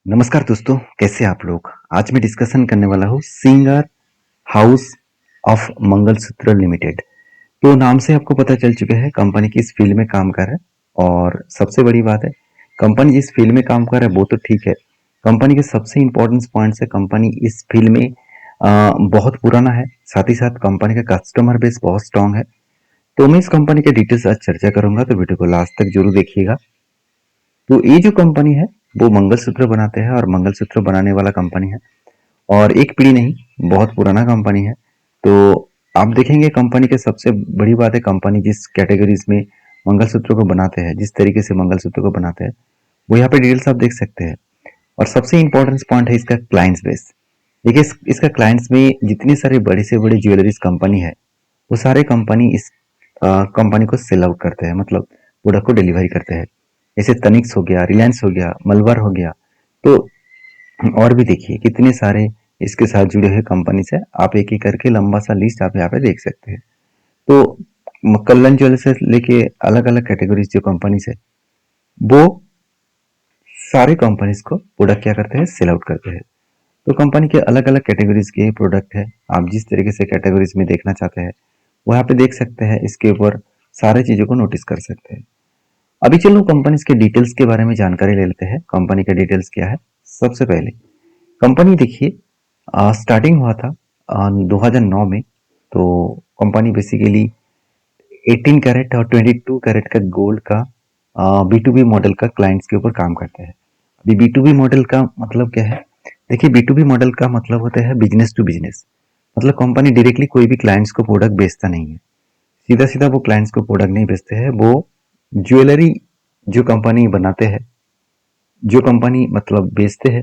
नमस्कार दोस्तों, कैसे आप लोग। आज मैं डिस्कशन करने वाला हूँ singer house of mangalsutra limited. तो नाम से आपको पता चल चुका है कंपनी किस फील्ड में काम कर रहा है। और सबसे बड़ी बात है, कंपनी जिस फील्ड में काम कर रहा है वो तो ठीक है। कंपनी के सबसे इम्पोर्टेंट पॉइंट्स है, कंपनी इस फील्ड में बहुत पुराना है। साथ ही साथ कंपनी का कस्टमर बेस बहुत स्ट्रांग है। तो मैं इस कंपनी के डिटेल्स आज चर्चा करूंगा, तो वीडियो को लास्ट तक जरूर देखिएगा। तो ये जो कंपनी है वो मंगलसूत्र बनाते हैं और मंगलसूत्र बनाने वाला कंपनी है। और एक पीढ़ी नहीं, बहुत पुराना कंपनी है। तो आप देखेंगे कंपनी के सबसे बड़ी बात है, कंपनी जिस कैटेगरीज में मंगलसूत्र को बनाते हैं, जिस तरीके से मंगलसूत्र को बनाते हैं, वो यहाँ पे डिटेल्स आप देख सकते हैं। और सबसे इंपॉर्टेंट पॉइंट है इसका क्लाइंट्स बेस। देखिए इसका क्लाइंट्स में जितने सारे बड़े से बड़े ज्वेलरीज कंपनी है, वो सारे कंपनी इस कंपनी को सेल आउट करते हैं, मतलब प्रोडक्ट को डिलीवरी करते हैं। जैसे तनिक्स हो गया, रिलायंस हो गया, मलबार हो गया। तो और भी देखिए कितने सारे इसके साथ जुड़े हुए कंपनी से, आप एक एक करके लंबा सा लिस्ट आप यहाँ पे देख सकते हैं। तो कल्याण ज्वेलर्स से लेके अलग अलग कैटेगरीज जो कंपनी है, वो सारे कंपनीज को प्रोडक्ट क्या करते हैं, सेल आउट करते हैं। तो कंपनी के अलग अलग कैटेगरीज के प्रोडक्ट है। आप जिस तरीके से कैटेगरीज में देखना चाहते हैं वो यहाँ पे देख सकते हैं। इसके ऊपर सारे चीजों को नोटिस कर सकते हैं। अभी चलो कंपनीज के डिटेल्स के बारे में जानकारी ले लेते हैं। कंपनी का डिटेल्स क्या है। सबसे पहले कंपनी देखिए, स्टार्टिंग हुआ था 2009 में। तो कंपनी बेसिकली 18 कैरेट और 22 कैरेट का गोल्ड का बी टू बी मॉडल का क्लाइंट्स के ऊपर काम करते हैं। अभी बी टू बी मॉडल का मतलब क्या है। देखिए बी टू बी मॉडल का मतलब होता है बिजनेस टू बिजनेस। मतलब कंपनी डायरेक्टली कोई भी क्लाइंट्स को प्रोडक्ट बेचता नहीं है। सीधा सीधा वो क्लाइंट्स को प्रोडक्ट नहीं बेचते हैं। वो ज्वेलरी जो कंपनी बनाते हैं, जो कंपनी मतलब बेचते हैं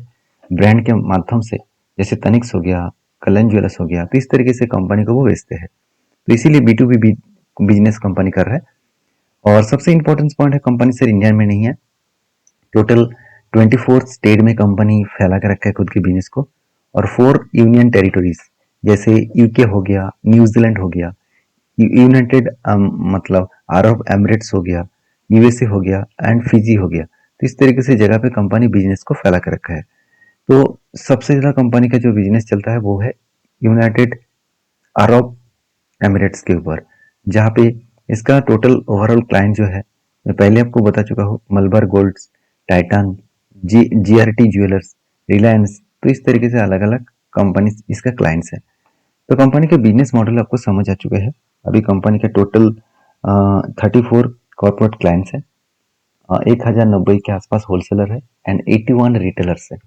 ब्रांड के माध्यम से, जैसे तनिक्स हो गया, कल्याण ज्वेलर्स हो गया, तो इस तरीके से कंपनी को वो बेचते हैं। तो इसीलिए B to B business company कर रहा है। और सबसे इंपॉर्टेंट पॉइंट है, कंपनी सिर्फ इंडिया में नहीं है, टोटल 24 स्टेट में कंपनी फैला के रखा है खुद के बिजनेस को। और 4 यूनियन टेरिटोरीज, जैसे यूके हो गया, न्यूजीलैंड हो गया, यूनाइटेड मतलब अरब एमिरेट्स हो गया, यूएसए हो गया एंड फिजी हो गया। तो इस तरीके से जगह पे कंपनी बिजनेस को फैला के रखा है। तो सबसे ज्यादा कंपनी का जो बिजनेस चलता है वो है यूनाइटेड अरब एमिरेट्स के ऊपर, जहाँ पे इसका टोटल ओवरऑल क्लाइंट जो है, मैं पहले आपको बता चुका हूँ, Malabar gold, Titan, GRT jewellers, Reliance. तो इस तरीके से अलग अलग कंपनी इसका क्लाइंट्स है। तो कंपनी के बिजनेस मॉडल आपको समझ आ चुके हैं। अभी कंपनी के टोटल 34 कॉर्पोरेट क्लाइंट्स है, 1090 के आसपास होलसेलर है एंड 81 रिटेलर्स है।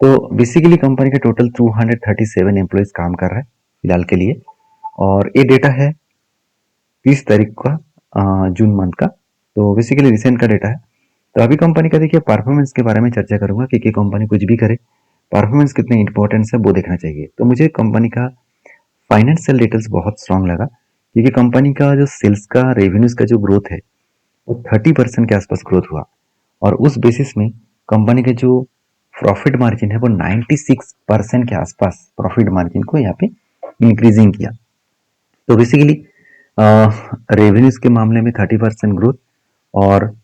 तो बेसिकली कंपनी के टोटल 237 एम्प्लॉयज काम कर रहा है फिलहाल के लिए। और ये डेटा है 30 तारीख का, जून मंथ का। तो बेसिकली रिसेंट का डेटा है। तो अभी कंपनी का देखिए परफॉर्मेंस के बारे में चर्चा करूंगा, क्योंकि कंपनी कुछ भी करे परफॉर्मेंस कितने इंपॉर्टेंस है वो देखना चाहिए। तो मुझे कंपनी का फाइनेंशियल डिटेल्स बहुत स्ट्रांग लगा, क्योंकि कंपनी का जो सेल्स का रेवेन्यूज का जो ग्रोथ है वो 30% के आसपास ग्रोथ हुआ। और उस बेसिस में कंपनी के जो प्रॉफिट मार्जिन है वो 96% के आसपास प्रॉफिट मार्जिन को यहाँ पे इंक्रीजिंग किया। तो बेसिकली रेवेन्यूज के मामले में 30% ग्रोथ, और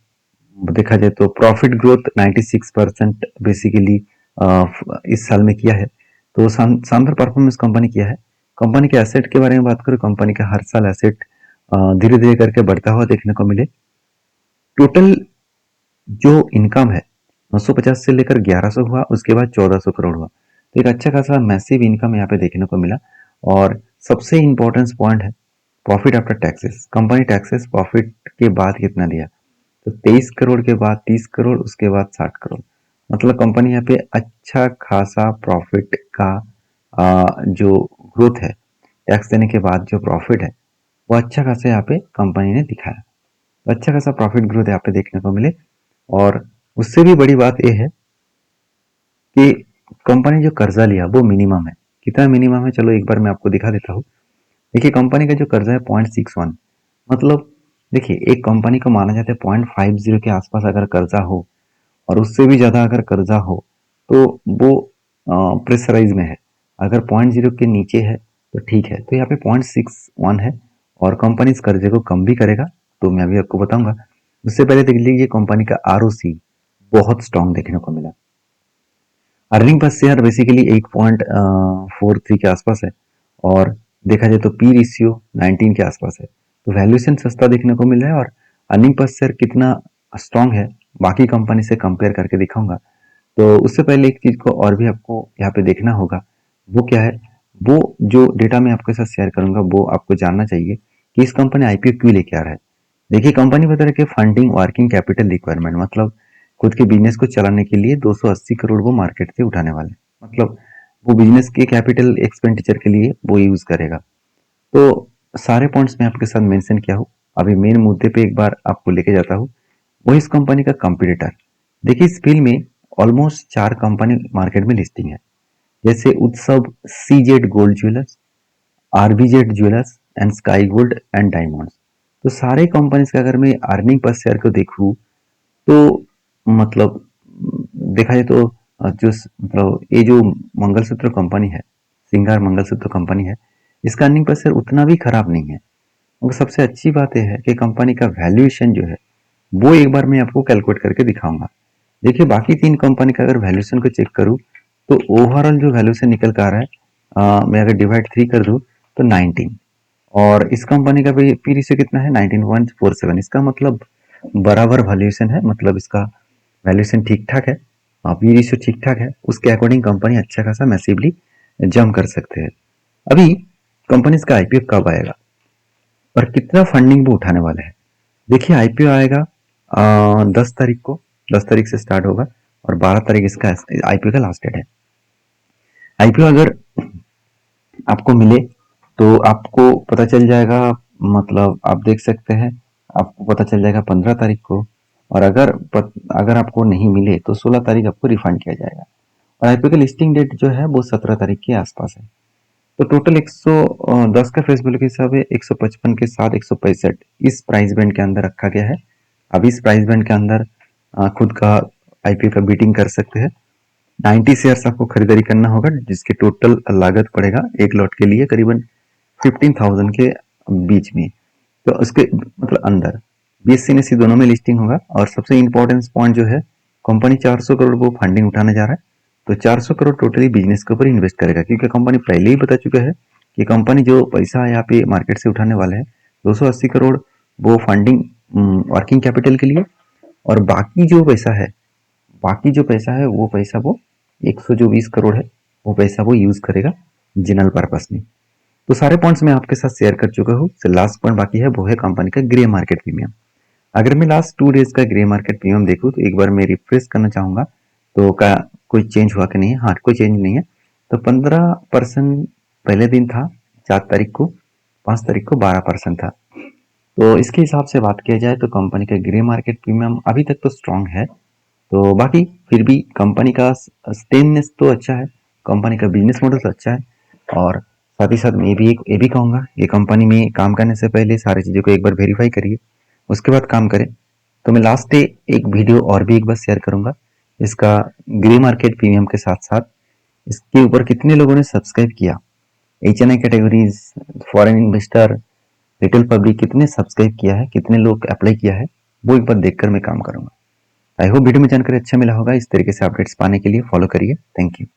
देखा जाए तो प्रॉफिट ग्रोथ 96% बेसिकली इस साल में किया है। तो शानदार परफॉर्मेंस कंपनी किया है। कंपनी के एसेट के बारे में बात करें, कंपनी का हर साल एसेट धीरे धीरे करके बढ़ता हुआ देखने को मिले। टोटल जो इनकम है 950 से लेकर 1100 हुआ, उसके बाद 1400 करोड़ हुआ। तो एक अच्छा खासा मैसिव इनकम यहाँ पे देखने को मिला। और सबसे इंपॉर्टेंट पॉइंट है profit after taxes. Company taxes profit के बाद कितना दिया, तो 23 करोड़ के बाद 30 करोड़, उसके बाद 60 करोड़। मतलब कंपनी यहाँ पे अच्छा खासा प्रॉफिट का जो ग्रोथ है, टैक्स देने के बाद जो प्रॉफिट है वो अच्छा खासा यहाँ पे कंपनी ने दिखाया। तो अच्छा खासा प्रॉफिट ग्रोथ यहाँ पे देखने को मिले। और उससे भी बड़ी बात यह है कि कंपनी जो कर्जा लिया वो मिनिमम है। कितना मिनिमम है, चलो एक बार मैं आपको दिखा देता हूँ। देखिए कंपनी का जो कर्जा है 0.61। मतलब देखिए एक कंपनी को माना जाता है 0.50 के आसपास अगर कर्जा हो, और उससे भी ज्यादा अगर कर्जा हो, तो वो प्रेशराइज में है। अगर 0.0 के नीचे है तो ठीक है। तो यहाँ पे 0.61 है, और कंपनी इस कर्जे को कम भी करेगा, तो मैं अभी आपको बताऊंगा। उससे पहले देख लीजिए कंपनी का आरओसी बहुत स्ट्रांग देखने को मिला। अर्निंग पर शेयर बेसिकली 8.43 के आसपास है और देखा जाए तो पी रेशियो 19 के आसपास है। तो वैल्यूएशन सस्ता देखने को मिल रहा है और अर्निंग पर शेयर कितना स्ट्रांग है बाकी कंपनी से कंपेयर करके दिखाऊंगा। तो उससे पहले एक चीज को और भी आपको यहाँ पे देखना होगा, वो क्या है, वो जो डेटा मैं आपके साथ शेयर करूंगा वो आपको जानना चाहिए कि इस कंपनी आईपीओ क्यों लेके आ रहा है। देखिए कंपनी बता रहा है कि फंडिंग वर्किंग कैपिटल रिक्वायरमेंट, मतलब खुद के बिजनेस को चलाने के लिए 280 करोड़ वो मार्केट से उठाने वाले हैं। मतलब वो बिजनेस के कैपिटल एक्सपेंडिचर के लिए वो यूज करेगा। तो सारे पॉइंट्स मैं आपके साथ मेंशन किया हूँ। अभी मेन मुद्दे पे एक बार आपको लेके जाता हूँ। वो इस कंपनी का कंपटीटर। देखिए इस फील्ड में ऑलमोस्ट 4 कंपनी मार्केट में लिस्टिंग है, जैसे Utsav, CZ gold jewellers, RBZ jewellers and Sky Gold and diamonds. तो सारे कंपनीज का अगर मैं अर्निंग पर शेयर को देखूँ तो मतलब देखा जाए तो जो मतलब ये जो मंगलसूत्र कंपनी है, सिंगार मंगलसूत्र कंपनी है, इसका अर्निंग पर शेयर उतना भी खराब नहीं है। और सबसे अच्छी बात यह है कि कंपनी का वैल्यूएशन जो है वो एक बार मैं आपको कैलकुलेट करके दिखाऊंगा। देखिए बाकी 3 कंपनी का अगर वैल्यूएशन को चेक करूँ तो ओवरऑल जो वैल्यूएशन निकल कर आ रहा है, मैं अगर डिवाइड 3 कर दूं तो 19, और इस कंपनी का भी पी रेशियो कितना है 19.47। इसका मतलब बराबर वैल्यूएशन है, मतलब इसका वैल्यूएशन ठीक ठाक है, पी रेशियो ठीक ठाक है, उसके अकॉर्डिंग कंपनी अच्छा खासा मैसिवली जंप कर सकते हैं। अभी कंपनी का आईपीओ कब आएगा और कितना फंडिंग वो उठाने वाले हैं। देखिए आईपीओ आएगा 10 तारीख को, 10 तारीख से स्टार्ट होगा और 12 तारीख इसका आईपीओ का लास्ट डेट है। आईपीओ अगर आपको मिले तो आपको पता चल जाएगा, मतलब आप देख सकते हैं, आपको पता चल जाएगा 15 तारीख को। और अगर आपको नहीं मिले तो 16 तारीख आपको रिफंड किया जाएगा। और आईपीओ का लिस्टिंग डेट जो है वो 17 तारीख के आसपास है। तो टोटल 110 का फेस वैल्यू के हिसाब से 155 के साथ 165 इस प्राइस बैंड के अंदर रखा गया है। अब इस प्राइस बैंड के अंदर खुद का आईपीओ का बीटिंग कर सकते हैं। 90 शेयर्स आपको खरीदारी करना होगा, जिसकी टोटल लागत पड़ेगा एक लॉट के लिए करीबन 15,000 के बीच में। तो उसके मतलब अंदर बीएससी एनएससी दोनों में लिस्टिंग होगा। और सबसे इंपॉर्टेंट पॉइंट जो है, कंपनी 400 करोड़ वो फंडिंग उठाने जा रहा है। तो 400 करोड़ टोटली बिजनेस के ऊपर इन्वेस्ट करेगा, क्योंकि कंपनी पहले ही बता चुका है कि कंपनी जो पैसा यहाँ पे मार्केट से उठाने वाले हैं 280 करोड़ वो फंडिंग वर्किंग कैपिटल के लिए, और बाकी जो पैसा है वो पैसा वो 120 करोड़ है, वो पैसा वो यूज करेगा जनरल पर्पस में। तो सारे पॉइंट्स मैं आपके साथ शेयर कर चुका हूँ। लास्ट पॉइंट बाकी है, वो है कंपनी का ग्रे मार्केट प्रीमियम। अगर मैं लास्ट 2 डेज का ग्रे मार्केट प्रीमियम देखूँ तो एक बार मैं रिफ्रेश करना चाहूंगा तो क्या कोई चेंज हुआ कि नहीं है। हाँ, कोई चेंज नहीं है। तो 15% पहले दिन था 4 तारीख को, 5 तारीख को 12% था। तो इसके हिसाब से बात किया जाए तो कंपनी का ग्रे मार्केट प्रीमियम अभी तक तो स्ट्रांग है। तो बाकी फिर भी कंपनी का स्टेननेस तो अच्छा है, कंपनी का बिजनेस मॉडल तो अच्छा है। और साथ ही साथ मैं भी ये भी कहूँगा, ये कंपनी में काम करने से पहले सारी चीज़ों को एक बार वेरीफाई करिए, उसके बाद काम करें। तो मैं लास्ट डे एक वीडियो और भी एक बार शेयर करूंगा इसका ग्रे मार्केट प्रीमियम के साथ साथ इसके ऊपर कितने लोगों ने सब्सक्राइब किया, H N I categories, foreign investor, retail public कितने सब्सक्राइब किया है, कितने लोग अप्लाई किया है, वो एक बार देखकर मैं काम करूंगा। आई होप वीडियो में जानकारी अच्छा मिला होगा। इस तरीके से अपडेट्स पाने के लिए फॉलो करिए। Thank you.